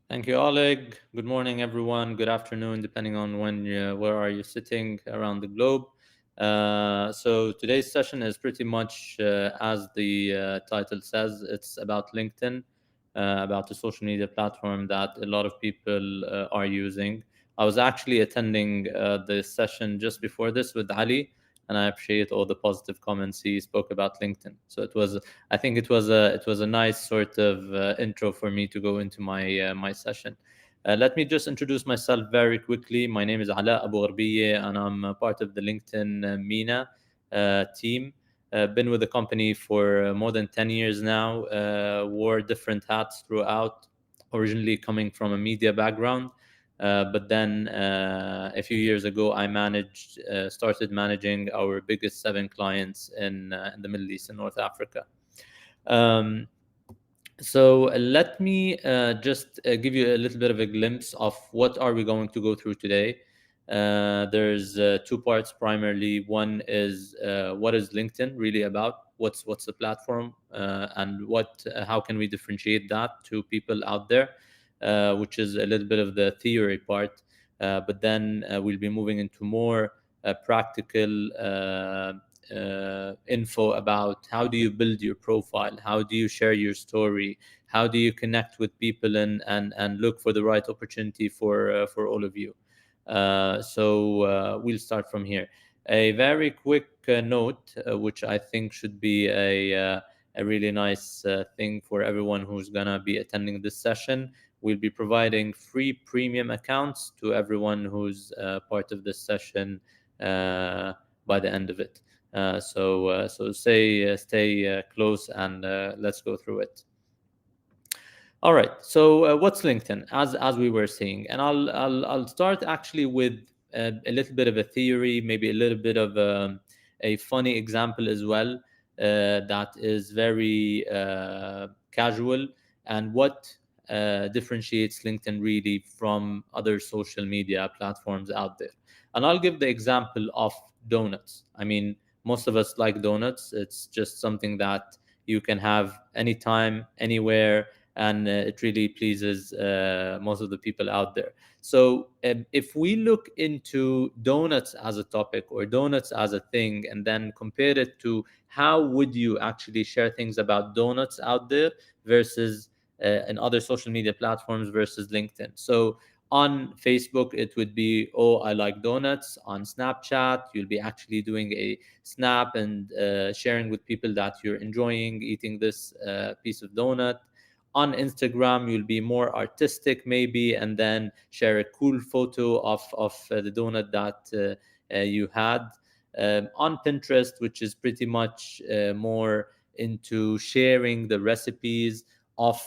Thank you, Oleg. Good morning, everyone. Good afternoon, depending on where are you sitting around the globe. So today's session is pretty much as the title says. It's about LinkedIn, about the social media platform that a lot of people are using. I was actually attending the session just before this with Ali, and I appreciate all the positive comments he spoke about LinkedIn. So I think it was a nice sort of intro for me to go into my session. Let me just introduce myself very quickly. My name is Ala Abu Gharbiye, and I'm part of the LinkedIn MENA team. Been with the company for more than 10 years now. Wore different hats throughout, originally coming from a media background. But then a few years ago, started managing our biggest seven clients in the Middle East and North Africa. Um, so let me just give you a little bit of a glimpse of what are we going to go through today. There's two parts primarily. One is what is LinkedIn really about? What's the platform, and how can we differentiate that to people out there, which is a little bit of the theory part. But then we'll be moving into more practical info about how do you build your profile, how do you share your story, how do you connect with people, and look for the right opportunity for all of you. So we'll start from here. A very quick note, which I think should be a really nice thing for everyone who's gonna be attending this session. We'll be providing free premium accounts to everyone who's part of this session by the end of it. Stay close, and let's go through it. All right. So what's LinkedIn? As we were saying, and I'll start actually with a little bit of a theory, maybe a little bit of a funny example as well, that is very casual, and what differentiates LinkedIn really from other social media platforms out there. And I'll give the example of donuts. I mean, most of us like donuts. It's just something that you can have anytime, anywhere, and it really pleases most of the people out there. So if we look into donuts as a topic or donuts as a thing, and then compare it to how would you actually share things about donuts out there versus in other social media platforms versus LinkedIn. So on Facebook, it would be, oh, I like donuts. On Snapchat, you'll be actually doing a snap and sharing with people that you're enjoying eating this piece of donut. On Instagram, you'll be more artistic maybe, and then share a cool photo of the donut that you had. On Pinterest, which is pretty much more into sharing the recipes of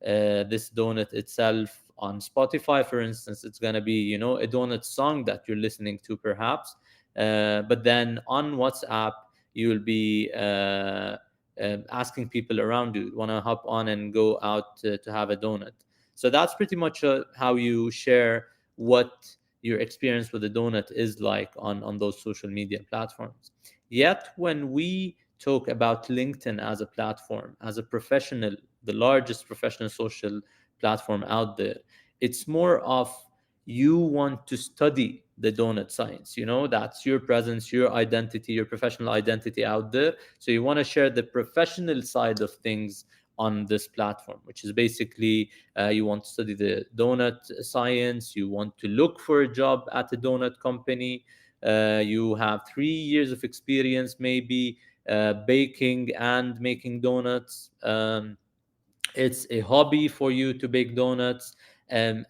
this donut itself. On Spotify, for instance, it's going to be, a donut song that you're listening to perhaps. But then on WhatsApp, you'll be asking people around you, want to hop on and go out to have a donut. So that's pretty much how you share what your experience with the donut is like on those social media platforms. Yet when we talk about LinkedIn as a platform, as a professional, the largest professional social platform out there, it's more of, you want to study the donut science. That's your presence, your identity, your professional identity out there. So you want to share the professional side of things on this platform, which is basically you want to study the donut science, you want to look for a job at a donut company, you have 3 years of experience maybe baking and making donuts. It's a hobby for you to bake donuts, and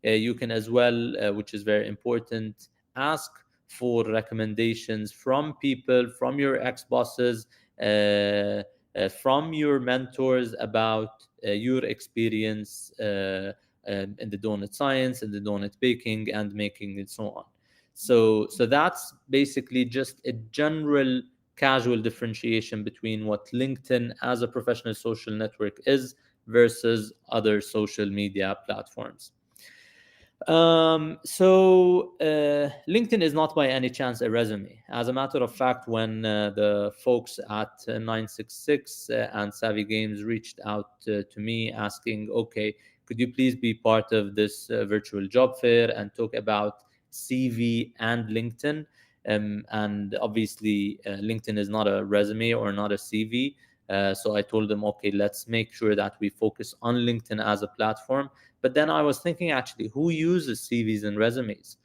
you can as well, which is very important, ask for recommendations from people, from your ex-bosses, from your mentors about your experience in the donut science and the donut baking and making and so on. So that's basically just a general casual differentiation between what LinkedIn as a professional social network is versus other social media platforms. LinkedIn is not by any chance a resume. As a matter of fact, when the folks at 966 and Savvy Games reached out to me asking, okay, could you please be part of this virtual job fair and talk about CV and LinkedIn? And obviously, LinkedIn is not a resume or not a CV. So I told them, okay, let's make sure that we focus on LinkedIn as a platform. But then I was thinking, actually, who uses CVs and resumes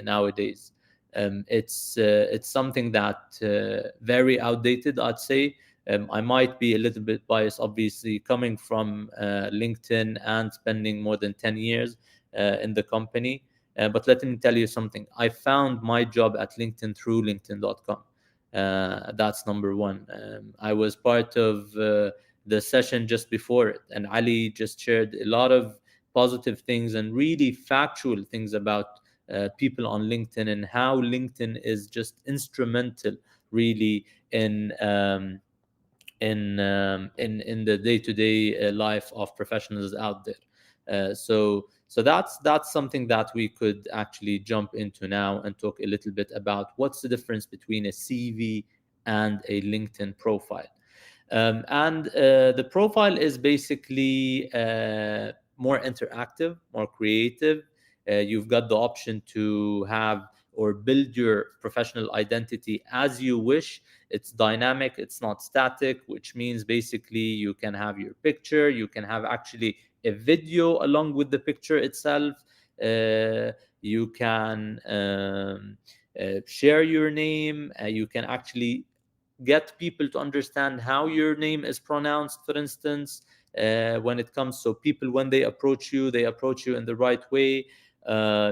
nowadays? It's something that very outdated, I'd say. I might be a little bit biased, obviously, coming from LinkedIn and spending more than 10 years in the company. But let me tell you something. I found my job at LinkedIn through LinkedIn.com. That's number one. I was part of the session just before it, and Ali just shared a lot of positive things and really factual things about people on LinkedIn, and how LinkedIn is just instrumental, really, in the day-to-day life of professionals out there. So that's something that we could actually jump into now and talk a little bit about what's the difference between a CV and a LinkedIn profile. And the profile is basically more interactive, more creative. You've got the option to have or build your professional identity as you wish. It's dynamic, it's not static, which means basically you can have your picture, you can have actually a video along with the picture itself. You can share your name. You can actually get people to understand how your name is pronounced, for instance, when it comes. So people, when they approach you in the right way.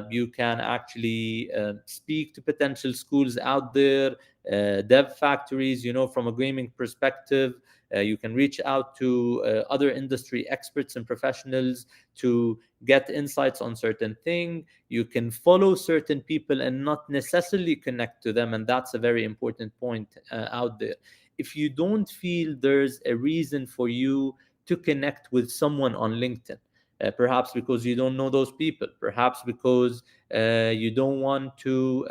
You can actually speak to potential schools out there, dev factories, from a gaming perspective. You can reach out to other industry experts and professionals to get insights on certain thing. You can follow certain people and not necessarily connect to them, and that's a very important point out there. If you don't feel there's a reason for you to connect with someone on LinkedIn, perhaps because you don't know those people, perhaps because you don't want to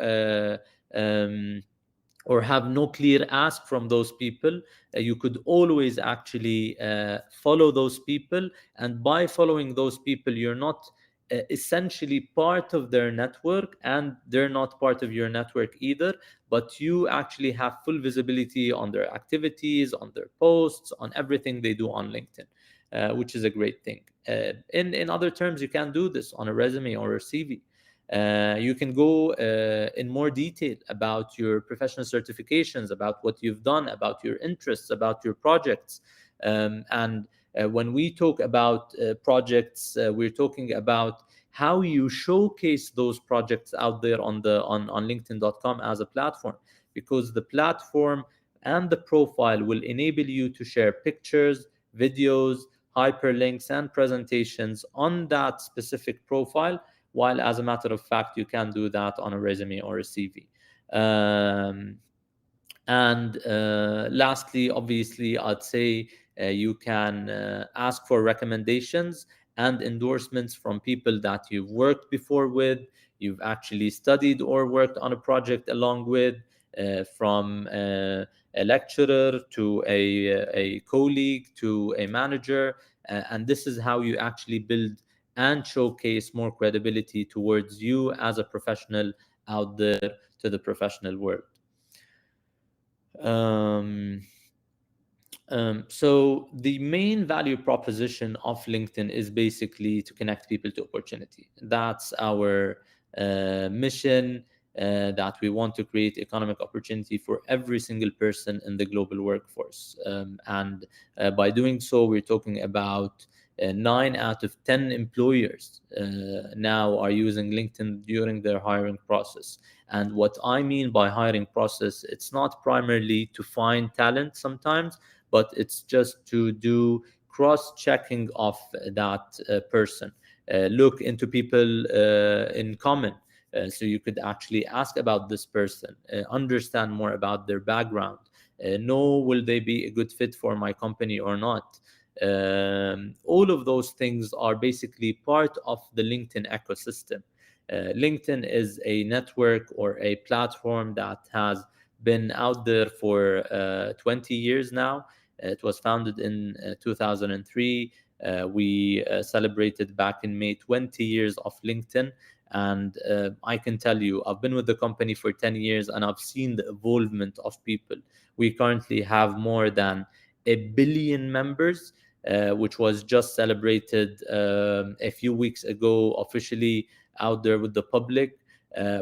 or have no clear ask from those people, you could always actually follow those people. And by following those people, you're not essentially part of their network, and they're not part of your network either, but you actually have full visibility on their activities, on their posts, on everything they do on LinkedIn, which is a great thing. In other terms, you can do this on a resume or a CV. You can go in more detail about your professional certifications, about what you've done, about your interests, about your projects. And when we talk about projects, we're talking about how you showcase those projects out there on LinkedIn.com as a platform, because the platform and the profile will enable you to share pictures, videos, hyperlinks, and presentations on that specific profile, while as a matter of fact, you can do that on a resume or a CV. And lastly, obviously, I'd say you can ask for recommendations and endorsements from people that you've worked before with, you've actually studied or worked on a project along with, from a lecturer to a colleague to a manager. And this is how you actually build and showcase more credibility towards you as a professional out there to the professional world. Um, so the main value proposition of LinkedIn is basically to connect people to opportunity. That's our mission, that we want to create economic opportunity for every single person in the global workforce. And by doing so, we're talking about 9 out of 10 employers now are using LinkedIn during their hiring process. And what I mean by hiring process, it's not primarily to find talent sometimes, but it's just to do cross-checking of that person. Look into people in common. So you could actually ask about this person, understand more about their background, know will they be a good fit for my company or not. All of those things are basically part of the LinkedIn ecosystem. LinkedIn is a network or a platform that has been out there for 20 years now. It was founded in 2003. We celebrated back in May 20 years of LinkedIn. And I can tell you, I've been with the company for 10 years and I've seen the evolvement of people. We currently have more than 1 billion members, which was just celebrated a few weeks ago, officially out there with the public.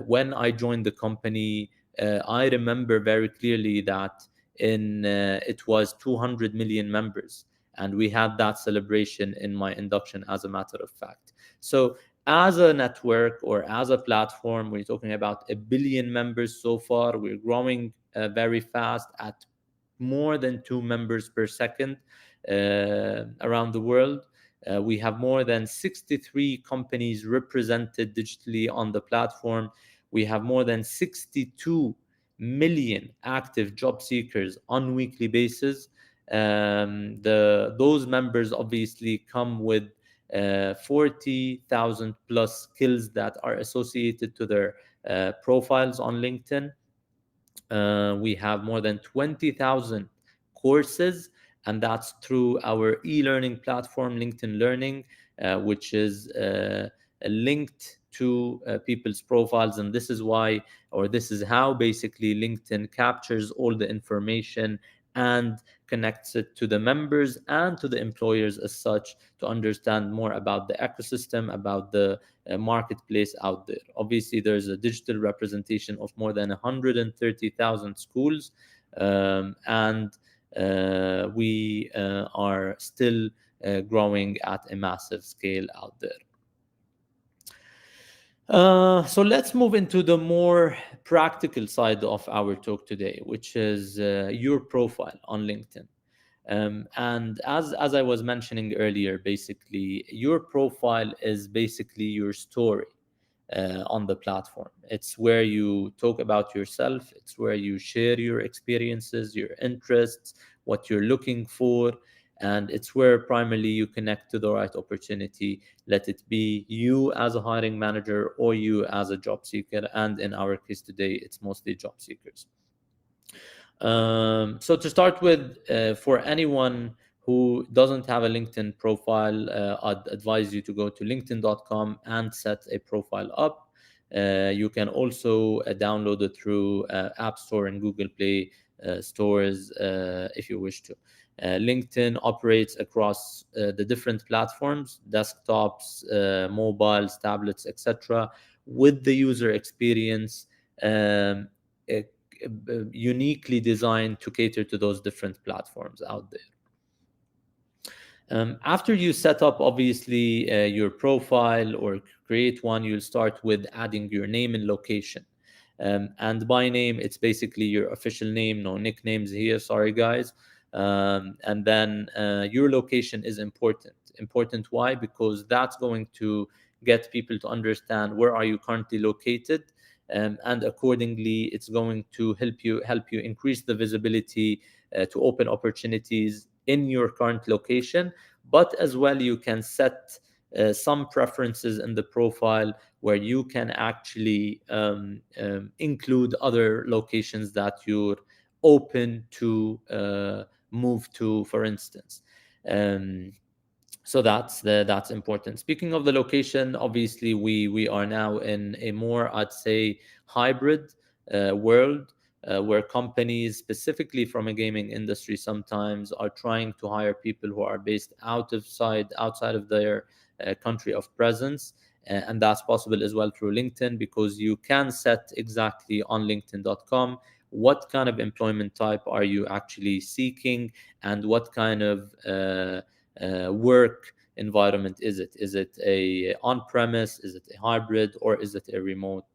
When I joined the company, I remember very clearly that in it was 200 million members, and we had that celebration in my induction, as a matter of fact. So as a network or as a platform, we're talking about 1 billion members so far. We're growing very fast at more than 2 members per second around the world. We have more than 63 companies represented digitally on the platform. We have more than 62 million active job seekers on weekly basis. Those members obviously come with 40,000 plus skills that are associated to their profiles on LinkedIn. We have more than 20,000 courses, and that's through our e-learning platform, LinkedIn Learning, which is linked to people's profiles. And this is why, or this is how basically LinkedIn captures all the information and connects it to the members and to the employers as such, to understand more about the ecosystem, about the marketplace out there. Obviously, there's a digital representation of more than 130,000 schools, and we are still growing at a massive scale out there. So let's move into the more practical side of our talk today, which is your profile on LinkedIn. And as I was mentioning earlier, basically, your profile is basically your story on the platform. It's where you talk about yourself. It's where you share your experiences, your interests, what you're looking for. And it's where primarily you connect to the right opportunity, let it be you as a hiring manager or you as a job seeker. And in our case today, it's mostly job seekers. So to start with, for anyone who doesn't have a LinkedIn profile, I'd advise you to go to linkedin.com and set a profile up. You can also download it through App Store and Google Play stores if you wish to. LinkedIn operates across the different platforms, desktops, mobiles, tablets, etc., with the user experience uniquely designed to cater to those different platforms out there. After you set up, obviously, your profile or create one, you'll start with adding your name and location. And by name, it's basically your official name, no nicknames here, sorry guys. And then your location is important. Important why? Because that's going to get people to understand where are you currently located, and accordingly, it's going to help you increase the visibility to open opportunities in your current location. But as well, you can set some preferences in the profile where you can actually include other locations that you're open to move to, for instance. So that's important. Speaking of the location, obviously we are now in a more, I'd say, hybrid world, where companies specifically from a gaming industry sometimes are trying to hire people who are based outside of their country of presence. And that's possible as well through LinkedIn, because you can set exactly on linkedin.com what kind of employment type are you actually seeking, and what kind of work environment is it? Is it a on-premise? Is it a hybrid? Or is it a remote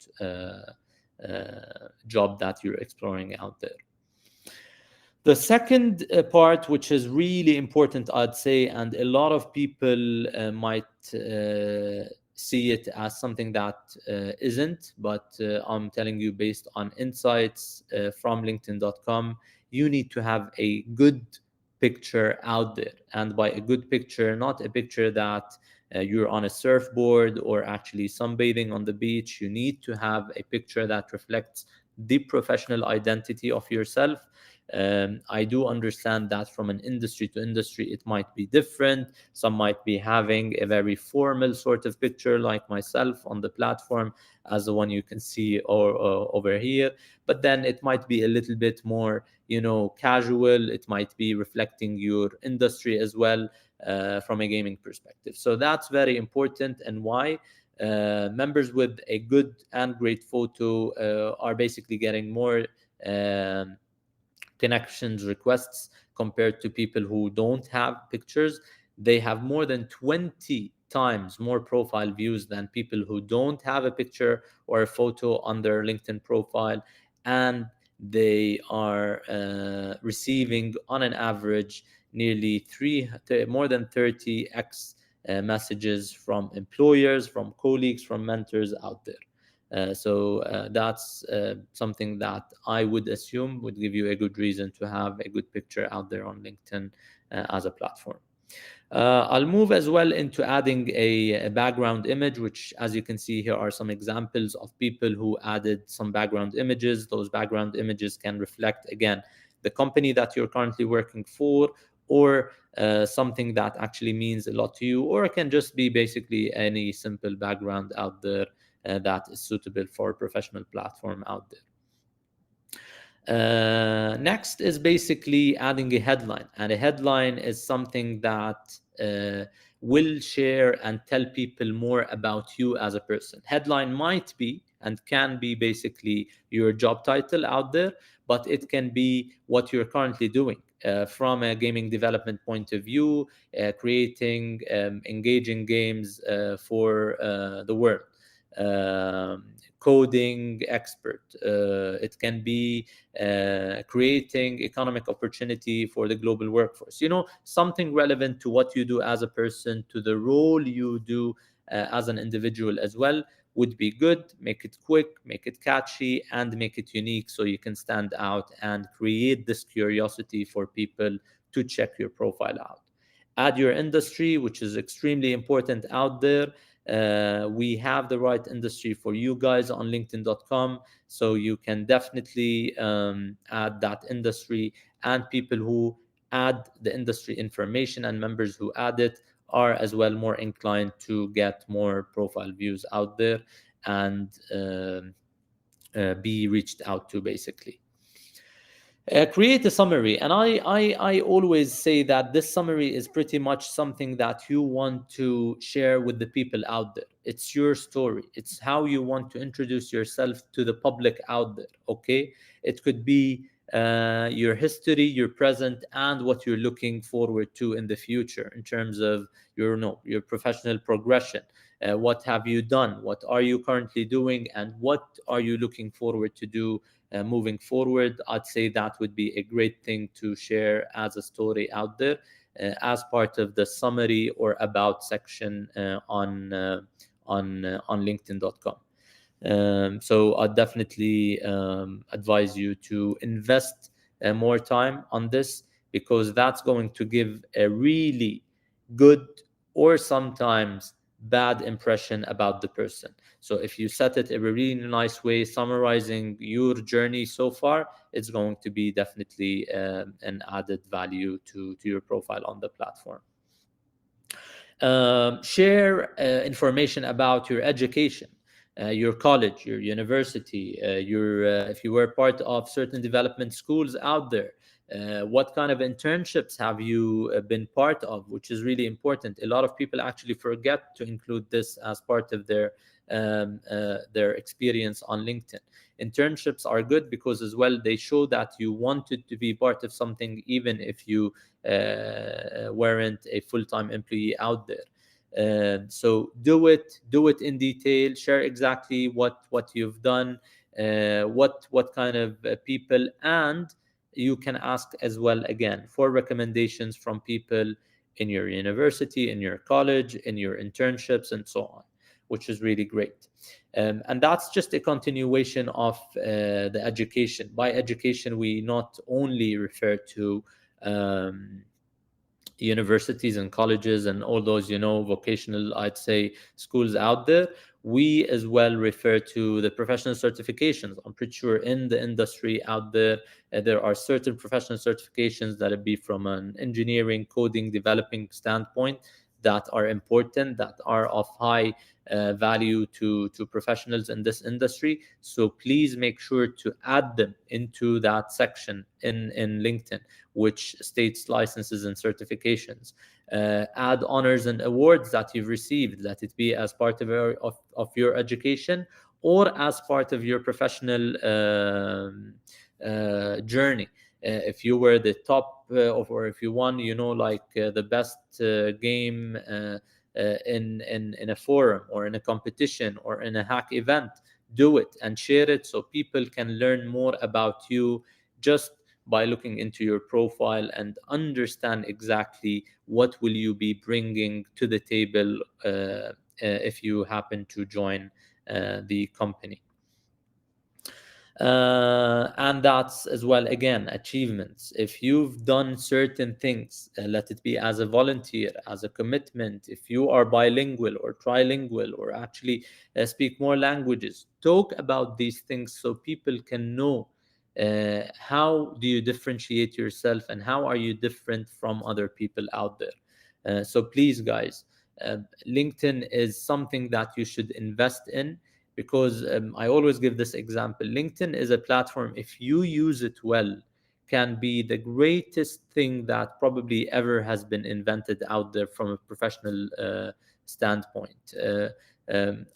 job that you're exploring out there? The second part, which is really important, I'd say, and a lot of people might see it as something that isn't, but I'm telling you based on insights from linkedin.com, you need to have a good picture out there. And by a good picture, not a picture that you're on a surfboard or actually sunbathing on the beach. You need to have a picture that reflects the professional identity of yourself. I do understand that from an industry to industry, it might be different. Some might be having a very formal sort of picture, like myself on the platform, as the one you can see or over here. But then it might be a little bit more, casual. It might be reflecting your industry as well, from a gaming perspective. So that's very important, and why members with a good and great photo are basically getting more um, connections requests compared to people who don't have pictures. They have more than 20 times more profile views than people who don't have a picture or a photo on their LinkedIn profile. And they are receiving on an average nearly more than 30x messages from employers, from colleagues, from mentors out there. So that's something that I would assume would give you a good reason to have a good picture out there on LinkedIn as a platform. I'll move as well into adding a background image, which, as you can see here, are some examples of people who added some background images. Those background images can reflect, again, the company that you're currently working for, or something that actually means a lot to you, or it can just be basically any simple background out there that is suitable for a professional platform out there. Next is basically adding a headline, and a headline is something that will share and tell people more about you as a person. Headline might be and can be basically your job title out there, but it can be what you're currently doing. From a gaming development point of view, creating engaging games for the world, coding expert. It can be creating economic opportunity for the global workforce. Something relevant to what you do as a person, to the role you do as an individual as well, would be good. Make it quick, make it catchy, and make it unique so you can stand out and create this curiosity for people to check your profile out. Add your industry, which is extremely important out there. We have the right industry for you guys on linkedin.com, so you can definitely add that industry. And people who add the industry information and members who add it are as well more inclined to get more profile views out there and be reached out to, basically. Create a summary, and I always say that this summary is pretty much something that you want to share with the people out there. It's your story. It's how you want to introduce yourself to the public out there. Okay, it could be your history, your present, and what you're looking forward to in the future in terms of your professional progression. What have you done? What are you currently doing? And what are you looking forward to do moving forward? I'd say that would be a great thing to share as a story out there, as part of the summary or about section on LinkedIn.com. So I definitely advise you to invest more time on this, because that's going to give a really good, or sometimes bad, impression about the person. So if you set it in a really nice way, summarizing your journey so far, it's going to be definitely an added value to your profile on the platform. Share information about your education, your college, your university, your if you were part of certain development schools out there. What kind of internships have you been part of, which is really important. A lot of people actually forget to include this as part of their experience on LinkedIn. Internships are good because as well they show that you wanted to be part of something, even if you weren't a full-time employee out there. So do it in detail. Share exactly what you've done, what kind of people, and you can ask as well, again, for recommendations from people in your university, in your college, in your internships, and so on, which is really great. And that's just a continuation of the education. By education, we not only refer to universities and colleges and all those, vocational, I'd say, schools out there, we as well refer to the professional certifications. I'm pretty sure in the industry out there, there are certain professional certifications that would be from an engineering, coding, developing standpoint that are important, that are of high value to professionals in this industry. So please make sure to add them into that section in LinkedIn, which states licenses and certifications. Add honors and awards that you've received, let it be as part of your education or as part of your professional journey. If you were the top or if you won, like the best game in a forum or in a competition or in a hack event, do it and share it so people can learn more about you just by looking into your profile and understand exactly what will you be bringing to the table if you happen to join the company. And that's as well, again, achievements. If you've done certain things, let it be as a volunteer, as a commitment, if you are bilingual or trilingual or actually speak more languages, talk about these things so people can know how do you differentiate yourself and how are you different from other people out there. So please, guys, uh, LinkedIn is something that you should invest in, because I always give this example. LinkedIn is a platform, if you use it well, can be the greatest thing that probably ever has been invented out there from a professional standpoint.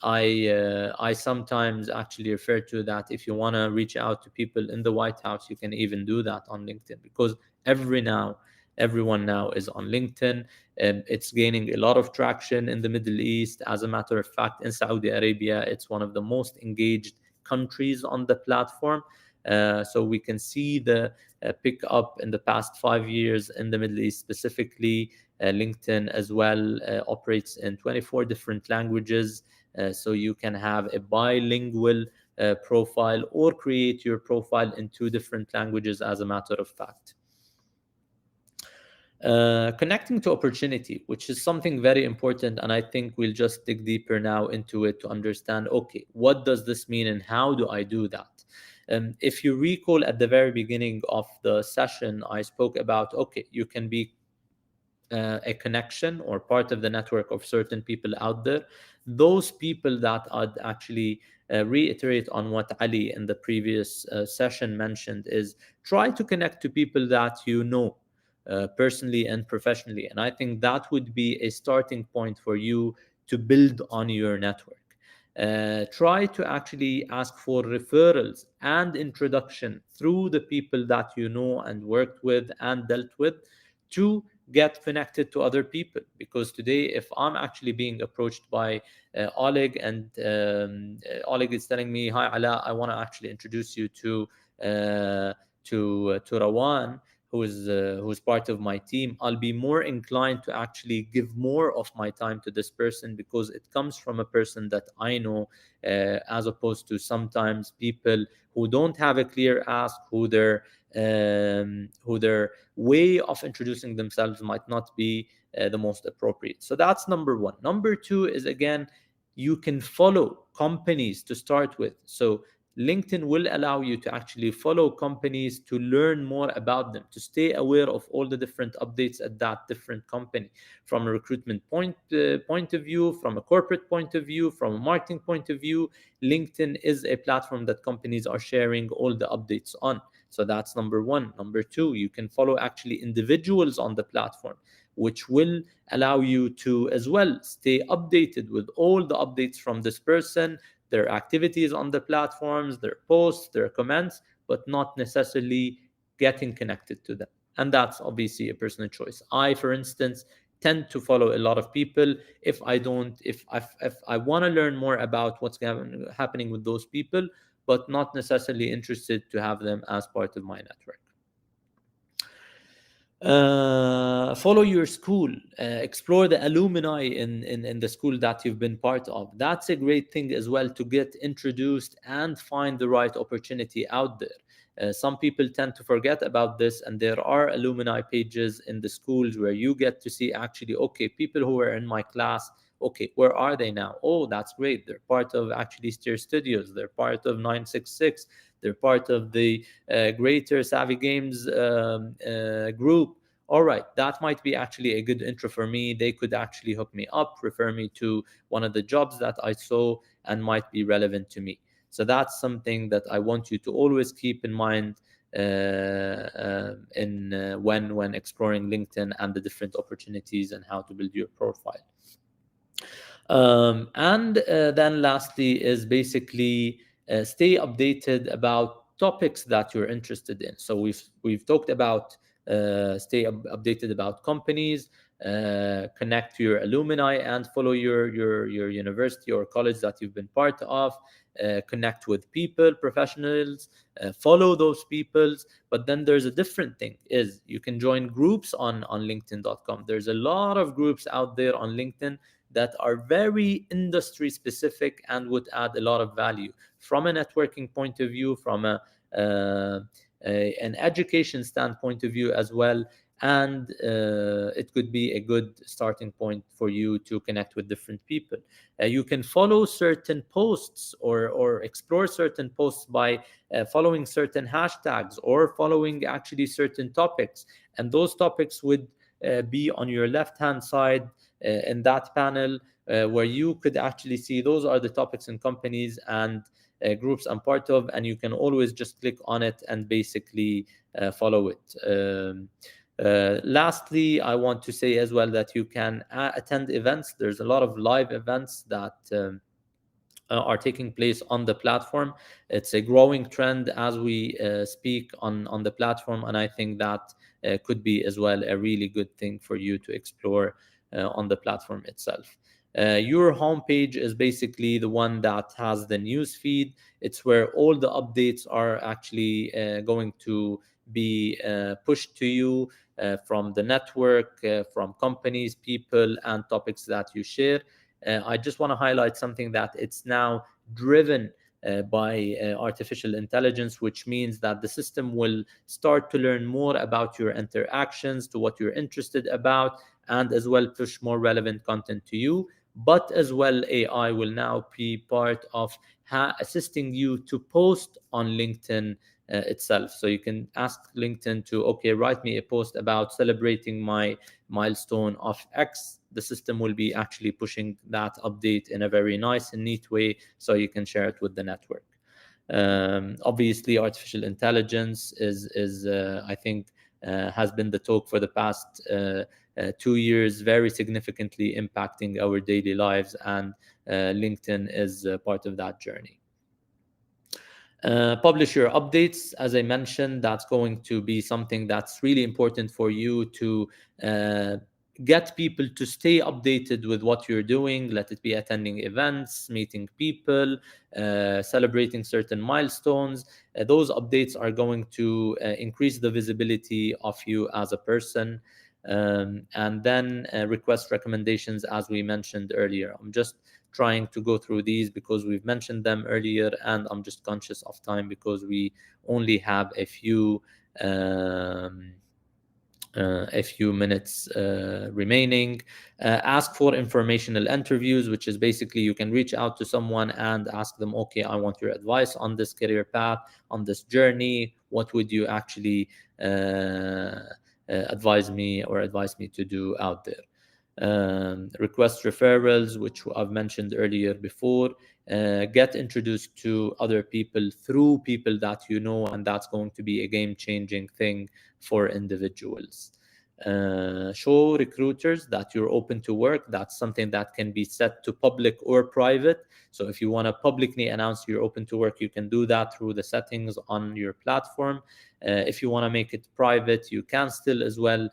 I sometimes actually refer to that. If you want to reach out to people in the White House, you can even do that on LinkedIn, because everyone now is on LinkedIn. It's gaining a lot of traction in the Middle East. As a matter of fact, in Saudi Arabia, it's one of the most engaged countries on the platform. So we can see the pick up in the past 5 years in the Middle East specifically. LinkedIn as well operates in 24 different languages. So you can have a bilingual profile or create your profile in 2 different languages, as a matter of fact. Connecting to opportunity, which is something very important, and I think we'll just dig deeper now into it to understand, okay, what does this mean and how do I do that? If you recall at the very beginning of the session, I spoke about, okay, you can be a connection or part of the network of certain people out there. Those people that I'd actually reiterate on what Ali in the previous session mentioned is try to connect to people that you know personally and professionally. And I think that would be a starting point for you to build on your network. Try to actually ask for referrals and introduction through the people that you know and worked with and dealt with to get connected to other people. Because today, if I'm actually being approached by Oleg, and Oleg is telling me, "Hi, Ala, I want to actually introduce you to Rawan, who's part of my team," I'll be more inclined to actually give more of my time to this person, because it comes from a person that I know, as opposed to sometimes people who don't have a clear ask, who their way of introducing themselves might not be the most appropriate. So that's number one. Number two is, again, you can follow companies to start with. So LinkedIn will allow you to actually follow companies to learn more about them, to stay aware of all the different updates at that different company, from a recruitment point of view, from a corporate point of view, from a marketing point of view. LinkedIn is a platform that companies are sharing all the updates on. So that's number one. Number two, you can follow actually individuals on the platform, which will allow you to as well stay updated with all the updates from this person, their activities on the platforms, their posts, their comments, but not necessarily getting connected to them. And that's obviously a personal choice. I, for instance, tend to follow a lot of people. If I want to learn more about what's happening with those people, but not necessarily interested to have them as part of my network. Follow your school, explore the alumni in the school that you've been part of. That's a great thing as well, to get introduced and find the right opportunity out there. Some people tend to forget about this, and there are alumni pages in the schools where you get to see actually, okay, people who were in my class, okay, where are they now? Oh, that's great. They're part of actually Steer Studios. They're part of 966. They're part of the greater Savvy Games group. All right, that might be actually a good intro for me. They could actually hook me up, refer me to one of the jobs that I saw and might be relevant to me. So that's something that I want you to always keep in mind when exploring LinkedIn and the different opportunities and how to build your profile. And then lastly is basically stay updated about topics that you're interested in. So we've talked about stay updated about companies, connect to your alumni and follow your university or college that you've been part of, connect with people, professionals, follow those peoples. But then there's a different thing is you can join groups on linkedin.com. There's a lot of groups out there on LinkedIn that are very industry specific and would add a lot of value from a networking point of view, from an education standpoint of view as well. And it could be a good starting point for you to connect with different people. You can follow certain posts or explore certain posts by following certain hashtags or following actually certain topics. And those topics would be on your left hand side in that panel where you could actually see those are the topics and companies and groups I'm part of, and you can always just click on it and basically follow it. Lastly, I want to say as well that you can attend events. There's a lot of live events that are taking place on the platform. It's a growing trend as we speak on the platform, and I think that could be as well a really good thing for you to explore on the platform itself. Your homepage is basically the one that has the news feed. It's where all the updates are actually going to be pushed to you from the network, from companies, people, and topics that you share. I just want to highlight something that it's now driven by artificial intelligence, which means that the system will start to learn more about your interactions, to what you're interested about, and as well push more relevant content to you. But as well, AI will now be part of assisting you to post on LinkedIn itself. So you can ask LinkedIn to, okay, write me a post about celebrating my milestone of X. The system will be actually pushing that update in a very nice and neat way so you can share it with the network. Obviously, artificial intelligence is I think, has been the talk for the past 2 years, very significantly impacting our daily lives, and LinkedIn is part of that journey. Publish your updates. As I mentioned, that's going to be something that's really important for you to get people to stay updated with what you're doing. Let it be attending events, meeting people, celebrating certain milestones. Those updates are going to increase the visibility of you as a person. And then request recommendations, as we mentioned earlier. I'm just trying to go through these because we've mentioned them earlier, and I'm just conscious of time because we only have a few minutes remaining. Ask for informational interviews, which is basically you can reach out to someone and ask them, okay, I want your advice on this career path, on this journey. What would you actually advise me to do out there? Request referrals, which I've mentioned earlier before. Get introduced to other people through people that you know, and that's going to be a game-changing thing for individuals. Show recruiters that you're open to work. That's something that can be set to public or private. So if you want to publicly announce you're open to work, you can do that through the settings on your platform. If you want to make it private, you can still as well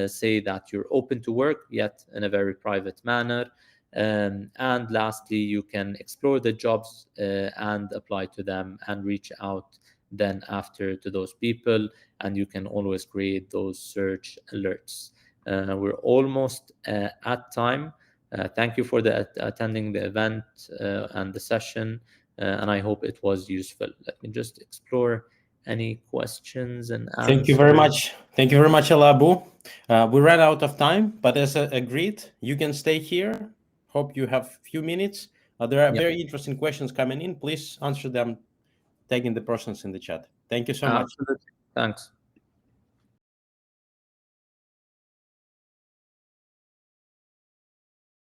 say that you're open to work, yet in a very private manner. And lastly, you can explore the jobs and apply to them and reach out then after to those people, and you can always create those search alerts. We're almost at time. Thank you for attending the event and the session, and I hope it was useful. Let me just explore Any questions and Thank you very answers? much. Thank you very much, Alabu. We ran out of time, but as agreed, you can stay here. Hope you have few minutes. There are Yeah, very interesting questions coming in. Please answer them, tagging the persons in the chat. Thank you so much. absolutely. Thanks.